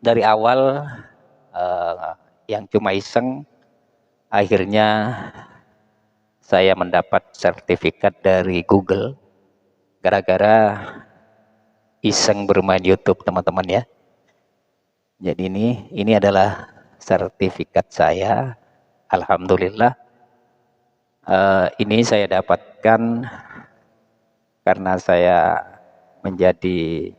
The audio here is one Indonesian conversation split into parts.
dari awal yang cuma iseng, akhirnya saya mendapat sertifikat dari Google gara-gara iseng bermain YouTube, teman-teman ya. Jadi ini adalah sertifikat saya. Alhamdulillah, ini saya dapatkan karena saya menjadi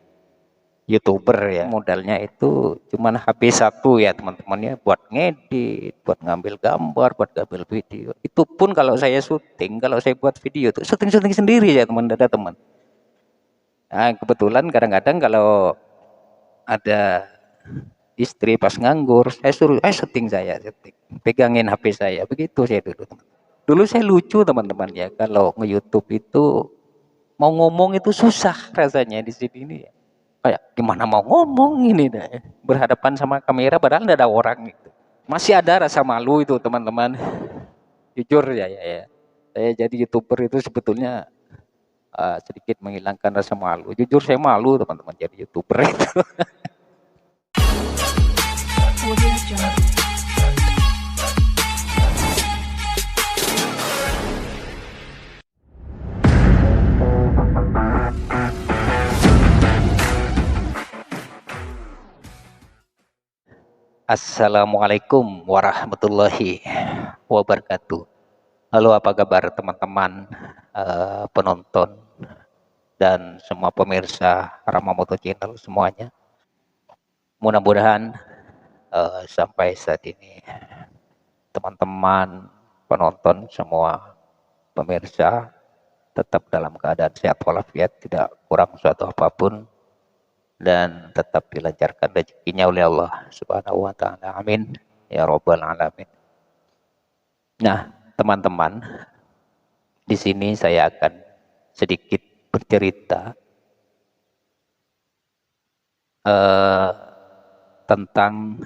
YouTuber ya. Modalnya itu cuman HP satu ya teman-teman ya, buat ngedit, buat ngambil gambar, buat ngambil video. Itu pun kalau saya syuting, kalau saya buat video itu syuting sendiri ya teman-teman. Nah, kebetulan kadang-kadang kalau ada istri pas nganggur, saya suruh syuting, pegangin HP saya, begitu saya dulu. Dulu saya lucu teman-teman ya, kalau nge-YouTube itu mau ngomong itu susah rasanya di sini ini. Kayak gimana mau ngomong ini deh, berhadapan sama kamera padahal tidak ada orang gitu. Masih ada rasa malu itu teman-teman. Jujur ya. Saya jadi YouTuber itu sebetulnya sedikit menghilangkan rasa malu. Jujur saya malu teman-teman jadi YouTuber itu. Assalamualaikum warahmatullahi wabarakatuh. Halo, apa kabar teman-teman penonton dan semua pemirsa Ramamoto Channel semuanya. Mudah-mudahan sampai saat ini teman-teman penonton semua pemirsa tetap dalam keadaan sehat walafiat, tidak kurang suatu apapun, dan tetap dilancarkan rezekinya oleh Allah Subhanahu wa taala. Amin ya rabbal alamin. Nah, teman-teman, di sini saya akan sedikit bercerita tentang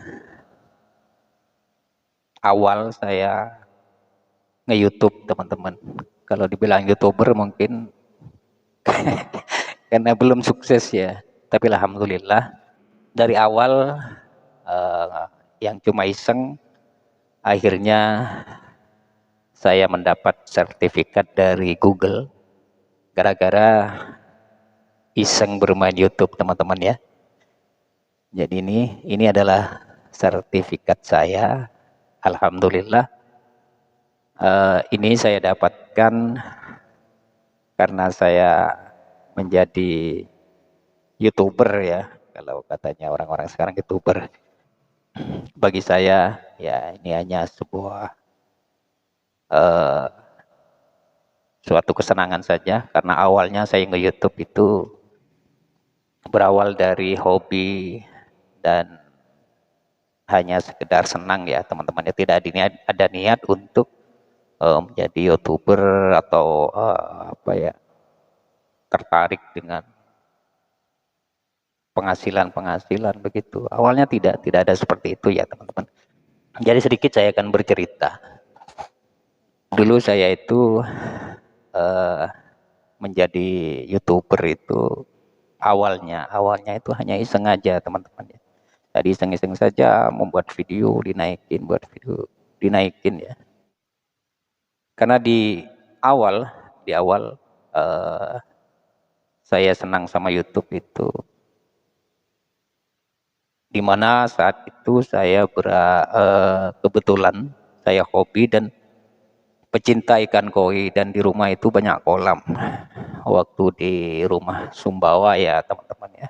awal saya nge-YouTube, teman-teman. Kalau dibilang YouTuber mungkin karena belum sukses ya. Tapi alhamdulillah dari awal yang cuma iseng, akhirnya saya mendapat sertifikat dari Google gara-gara iseng bermain YouTube, teman-teman ya. Jadi ini adalah sertifikat saya. Alhamdulillah, ini saya dapatkan karena saya menjadi YouTuber ya. Kalau katanya orang-orang sekarang YouTuber. Bagi saya ya ini hanya sebuah suatu kesenangan saja, karena awalnya saya nge-YouTube itu berawal dari hobi dan hanya sekedar senang ya teman-teman ya, tidak ada niat untuk menjadi YouTuber atau tertarik dengan penghasilan begitu. Awalnya tidak ada seperti itu ya teman-teman. Jadi sedikit saya akan bercerita. Dulu saya itu menjadi YouTuber itu awalnya itu hanya iseng aja teman-teman ya. Jadi iseng-iseng saja membuat video dinaikin ya. Karena di awal saya senang sama YouTube itu, dimana saat itu saya kebetulan saya hobi dan pecinta ikan koi, dan di rumah itu banyak kolam. Waktu di rumah Sumbawa ya teman-teman ya.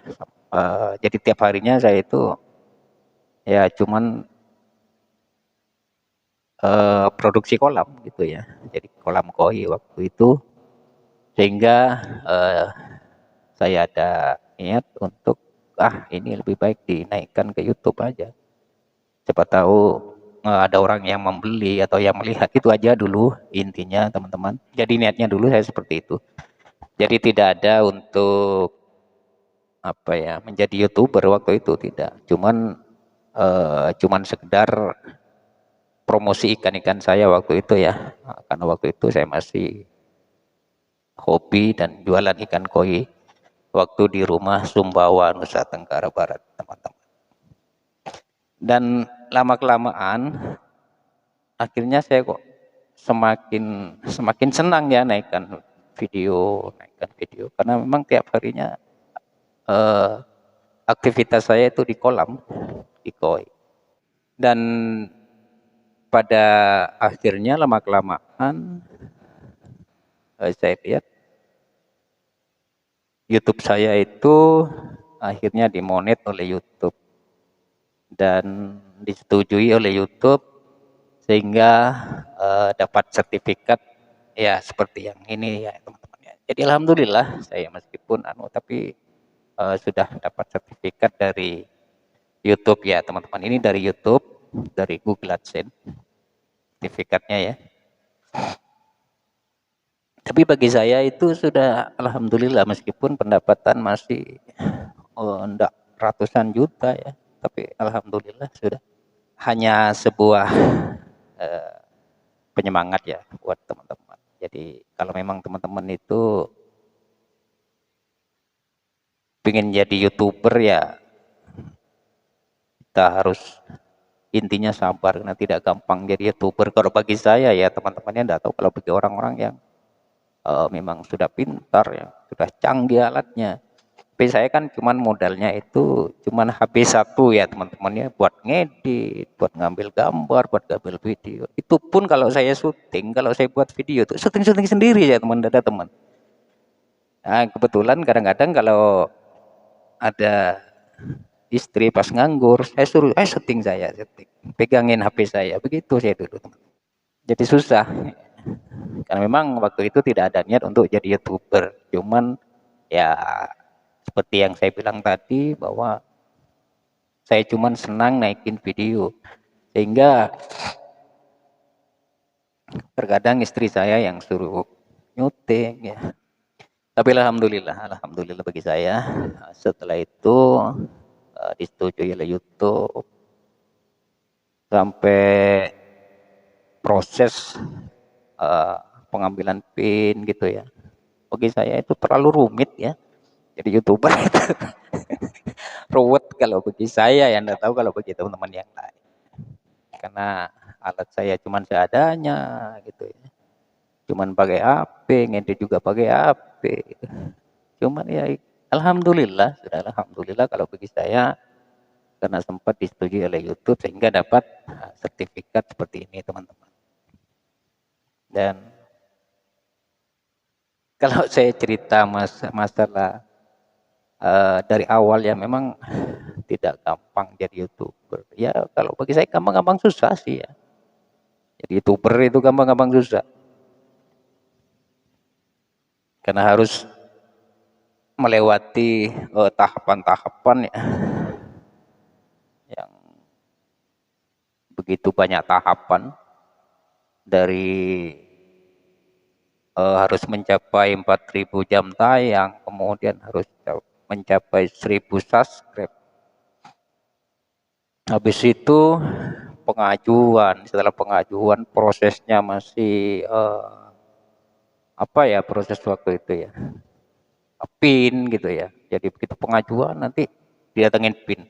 Jadi tiap harinya saya itu ya cuman produksi kolam gitu ya. Jadi kolam koi waktu itu, sehingga saya ada niat untuk ini lebih baik dinaikkan ke YouTube aja. Siapa tahu ada orang yang membeli atau yang melihat, itu aja dulu intinya teman-teman. Jadi niatnya dulu saya seperti itu. Jadi tidak ada untuk menjadi YouTuber waktu itu, tidak. Cuman sekedar promosi ikan-ikan saya waktu itu ya. Karena waktu itu saya masih hobi dan jualan ikan koi waktu di rumah Sumbawa, Nusa Tenggara Barat, teman-teman. Dan lama-kelamaan akhirnya saya kok semakin semakin senang ya naikkan video karena memang tiap harinya eh, aktivitas saya itu di kolam, di koi. Dan pada akhirnya lama-kelamaan saya lihat YouTube saya itu akhirnya dimonet oleh YouTube dan disetujui oleh YouTube sehingga dapat sertifikat ya seperti yang ini ya teman-teman ya. Jadi alhamdulillah saya meskipun tapi sudah dapat sertifikat dari YouTube ya teman-teman. Ini dari YouTube, dari Google AdSense sertifikatnya ya. Tapi bagi saya itu sudah alhamdulillah meskipun pendapatan masih enggak ratusan juta ya, tapi alhamdulillah sudah hanya sebuah eh, penyemangat ya buat teman-teman. Jadi kalau memang teman-teman itu pengen jadi YouTuber ya kita harus intinya sabar karena tidak gampang jadi YouTuber. Kalau bagi saya ya teman-temannya enggak tahu kalau bagi orang-orang yang memang sudah pintar ya, sudah canggih alatnya. Tapi saya kan cuman modalnya itu cuman HP satu ya teman-temannya buat ngedit, buat ngambil gambar, buat ngambil video. Itu pun kalau saya syuting, kalau saya buat video itu syuting-syuting sendiri ya teman, ada teman. Nah, kebetulan kadang-kadang kalau ada istri pas nganggur, saya suruh, syuting saya, syuting. Pegangin HP saya, begitu saya dulu teman. Jadi susah. Karena memang waktu itu tidak ada niat untuk jadi YouTuber. Cuman ya seperti yang saya bilang tadi bahwa saya cuman senang naikin video. Sehingga terkadang istri saya yang suruh nyuting ya. Tapi alhamdulillah bagi saya setelah itu disetujui oleh YouTube sampai proses uh, pengambilan PIN gitu ya. Bagi saya itu terlalu rumit ya. Jadi YouTuber itu ruwet kalau bagi saya ya, enggak tahu kalau bagi teman-teman yang lain. Karena alat saya cuma seadanya gitu ya. Cuman pakai HP, ngedit juga pakai HP. Cuman ya alhamdulillah, sudah alhamdulillah kalau bagi saya karena sempat disetujui oleh YouTube sehingga dapat sertifikat seperti ini teman-teman. Dan kalau saya cerita masalah dari awal ya memang tidak gampang jadi YouTuber. Ya kalau bagi saya gampang-gampang susah sih ya. Jadi YouTuber itu gampang-gampang susah. Karena harus melewati tahapan-tahapan ya. Yang begitu banyak tahapan dari harus mencapai 4.000 jam tayang, kemudian harus mencapai 1.000 subscribe. Habis itu pengajuan, setelah pengajuan prosesnya masih proses waktu itu ya. PIN gitu ya. Jadi begitu pengajuan nanti didatengin PIN.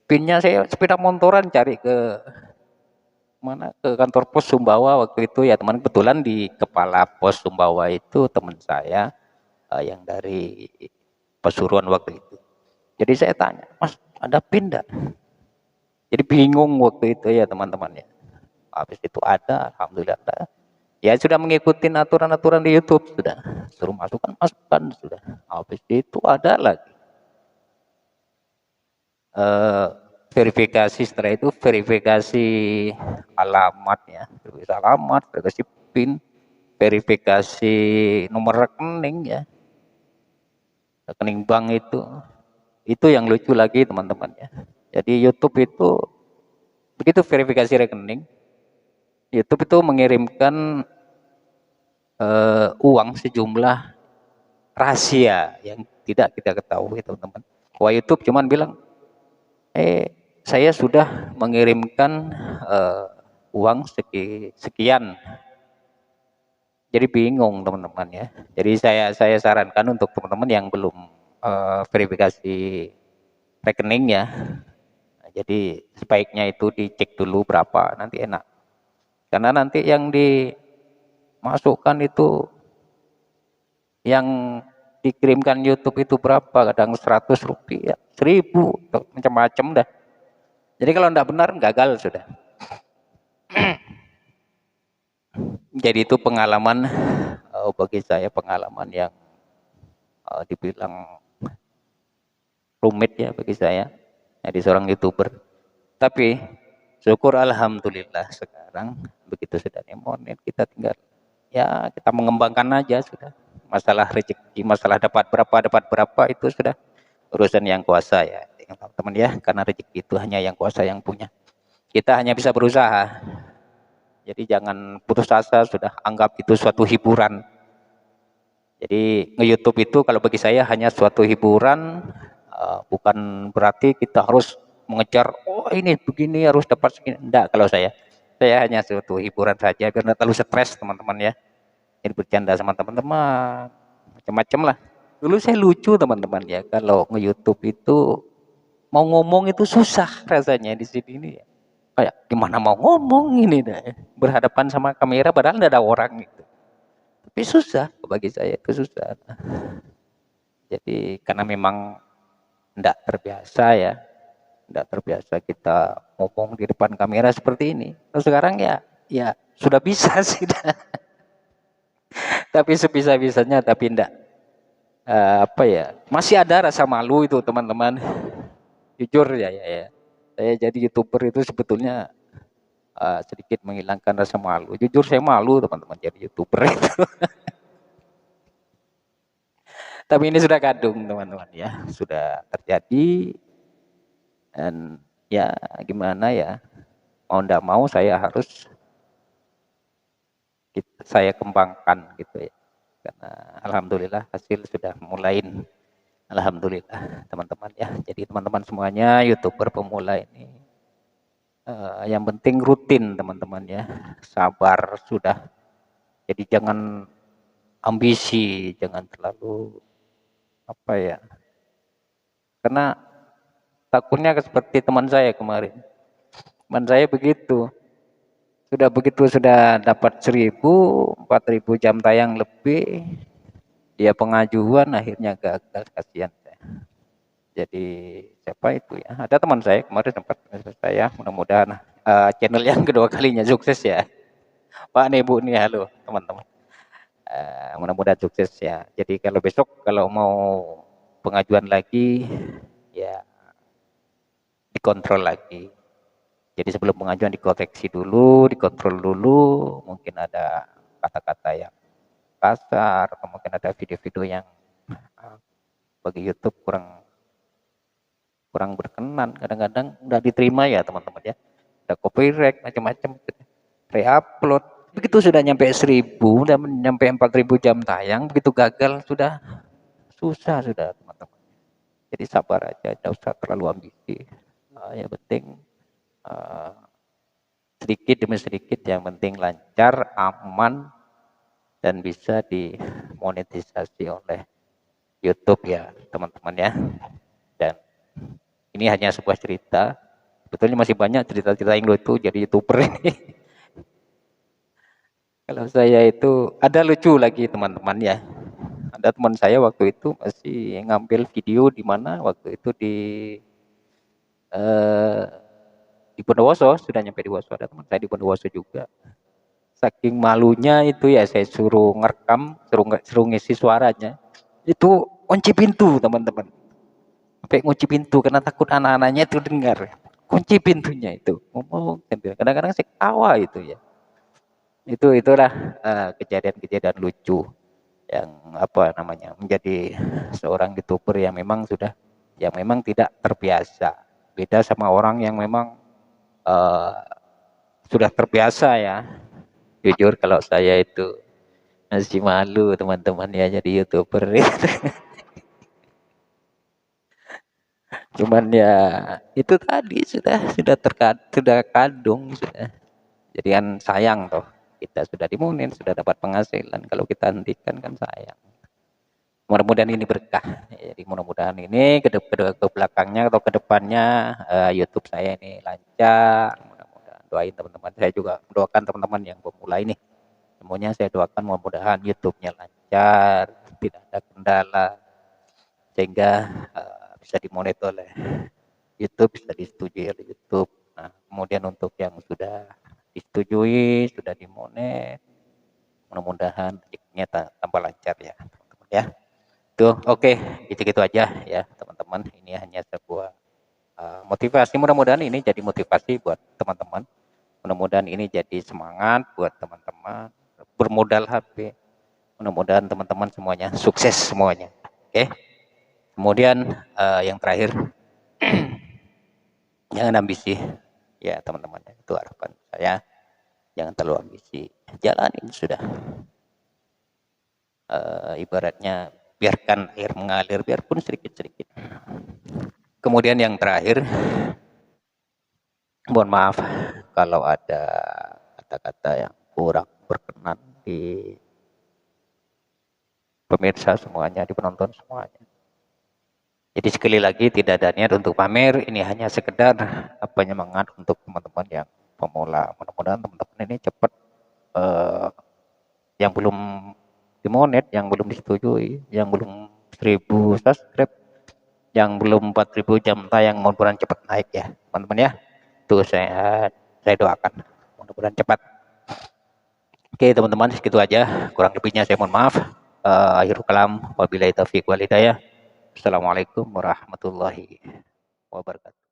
PIN-nya saya sepeda motoran cari ke kantor pos Sumbawa waktu itu ya teman, kebetulan di kepala pos Sumbawa itu teman saya yang dari Pasuruan waktu itu. Jadi saya tanya, Mas ada PIN enggak? Jadi bingung waktu itu ya teman-teman ya. Habis itu ada, alhamdulillah ada. Ya sudah mengikuti aturan-aturan di YouTube sudah. Suruh masukkan sudah. Habis itu ada lagi. Verifikasi, setelah itu verifikasi alamat ya, verifikasi alamat, verifikasi PIN, verifikasi nomor rekening ya, rekening bank itu yang lucu lagi teman-teman ya. Jadi YouTube itu begitu verifikasi rekening, YouTube itu mengirimkan uang sejumlah rahasia yang tidak kita ketahui teman-teman. Wah, YouTube cuman bilang saya sudah mengirimkan uang sekian. Jadi bingung teman-teman ya. Jadi saya sarankan untuk teman-teman yang belum verifikasi rekening ya. Jadi sebaiknya itu dicek dulu berapa, nanti enak. Karena nanti yang dimasukkan itu, yang dikirimkan YouTube itu berapa, kadang 100 rupiah, 1000, macam-macam dah. Jadi kalau tidak benar, gagal sudah. Jadi itu pengalaman, bagi saya pengalaman yang dibilang rumit ya bagi saya, jadi seorang YouTuber. Tapi syukur alhamdulillah sekarang begitu sudah monet, kita tinggal ya kita mengembangkan aja sudah. Masalah rezeki, masalah dapat berapa itu sudah urusan yang kuasa ya, teman-teman ya, karena rezeki itu hanya yang kuasa yang punya. Kita hanya bisa berusaha. Jadi jangan putus asa, sudah anggap itu suatu hiburan. Jadi nge-YouTube itu kalau bagi saya hanya suatu hiburan, bukan berarti kita harus mengejar, oh ini begini harus dapat segini. Enggak, kalau saya hanya suatu hiburan saja biar tidak terlalu stres teman-teman ya. Jadi bercanda sama teman-teman, macam-macam lah. Dulu saya lucu teman-teman ya, kalau nge-YouTube itu mau ngomong itu susah rasanya di sini ini ya. Kayak gimana mau ngomong ini dah, berhadapan sama kamera padahal tidak ada orang gitu. Tapi susah, bagi saya itu susah. Jadi karena memang tidak terbiasa ya, tidak terbiasa kita ngomong di depan kamera seperti ini. Terus sekarang ya sudah bisa sih. Tapi sebisa-bisanya, tapi tidak apa ya, masih ada rasa malu itu teman-teman. Jujur ya. Saya jadi YouTuber itu sebetulnya sedikit menghilangkan rasa malu. Jujur saya malu teman-teman jadi YouTuber itu. Tapi ini sudah kadung teman-teman ya, sudah terjadi. Dan ya gimana ya, mau tidak mau saya kembangkan gitu ya, karena alhamdulillah hasil sudah mulai, alhamdulillah teman-teman ya. Jadi teman-teman semuanya YouTuber pemula ini, yang penting rutin teman-teman ya, sabar sudah. Jadi jangan ambisi, jangan terlalu apa ya, karena takutnya seperti teman saya kemarin. Teman saya begitu, sudah dapat 4.000 jam tayang lebih, dia pengajuan akhirnya gagal, kasihan saya. Jadi siapa itu ya? Ada teman saya kemarin sempat saya, mudah-mudahan channel yang kedua kalinya sukses ya. Pak nih Bu nih, halo teman-teman. Mudah-mudahan sukses ya. Jadi kalau besok kalau mau pengajuan lagi ya dikontrol lagi. Jadi sebelum pengajuan dikoreksi dulu, dikontrol dulu, mungkin ada kata-kata yang kasar, atau mungkin ada video-video yang bagi YouTube kurang berkenan, kadang-kadang udah diterima ya teman-teman ya, ada copyright macam-macam, re-upload. Begitu sudah nyampe 1.000, udah nyampe 4.000 jam tayang, begitu gagal sudah susah sudah teman-teman. Jadi sabar aja, tidak usah terlalu ambisi. Yang penting sedikit demi sedikit, yang penting lancar, aman, dan bisa dimonetisasi oleh YouTube ya teman-teman ya. Dan ini hanya sebuah cerita, sebetulnya masih banyak cerita-cerita yang lucu jadi YouTuber ini. Kalau saya itu ada lucu lagi teman-teman ya. Ada teman saya waktu itu masih ngambil video di mana waktu itu di Bondowoso, sudah nyampe di Bondowoso, ada teman saya di Bondowoso juga. Saking malunya itu ya, saya suruh ngerekam, suruh ngisi suaranya. Itu kunci pintu teman-teman. Sampai kunci pintu karena takut anak-anaknya itu dengar. Kunci pintunya itu. Ngomong, kadang-kadang saya ketawa itu ya. Itulah kejadian-kejadian lucu yang apa namanya, menjadi seorang YouTuber yang memang tidak terbiasa. Beda sama orang yang memang sudah terbiasa ya. Jujur kalau saya itu masih malu teman-teman ya jadi YouTuber. Cuman ya itu tadi sudah kadung sudah. Jadi kan sayang toh, kita sudah dimonen, sudah dapat penghasilan, kalau kita hentikan kan sayang. Mudah-mudahan ini berkah. Jadi mudah-mudahan ini ke belakangnya atau ke depannya YouTube saya ini lancar. Mudah-mudahan doain teman-teman. Saya juga doakan teman-teman yang pemula ini. Semuanya saya doakan mudah-mudahan YouTube-nya lancar, tidak ada kendala sehingga bisa dimonitor oleh YouTube, bisa disetujui oleh YouTube. Nah, kemudian untuk yang sudah disetujui, sudah dimonet, mudah-mudahan rezekinya tambah lancar ya, teman-teman ya. Tuh, oke, gitu-gitu aja ya, teman-teman. Ini hanya sebuah motivasi. Mudah-mudahan ini jadi motivasi buat teman-teman. Mudah-mudahan ini jadi semangat buat teman-teman bermodal HP. Mudah-mudahan teman-teman semuanya sukses semuanya. Oke. Kemudian yang terakhir, jangan ambisi ya teman-teman. Itu harapan saya. Jangan terlalu ambisi. Jalanin sudah. Ibaratnya biarkan air mengalir, biarpun sedikit-sedikit. Kemudian yang terakhir, mohon maaf kalau ada kata-kata yang kurang berkenan di pemirsa semuanya, di penonton semuanya. Jadi sekali lagi tidak ada niat untuk pamer, ini hanya sekedar penyemangat untuk teman-teman yang pemula. Mudah-mudahan teman-teman ini cepat yang belum dimonet, yang belum disetujui, yang belum 1000 subscribe, yang belum 4000 jam tayang, mudah-mudahan cepat naik ya teman-teman ya. Itu saya doakan mudah-mudahan cepat. Oke teman-teman, segitu aja, kurang lebihnya saya mohon maaf. Akhirul kalam, wabillahi taufiq wal hidayah. Assalamualaikum warahmatullahi wabarakatuh.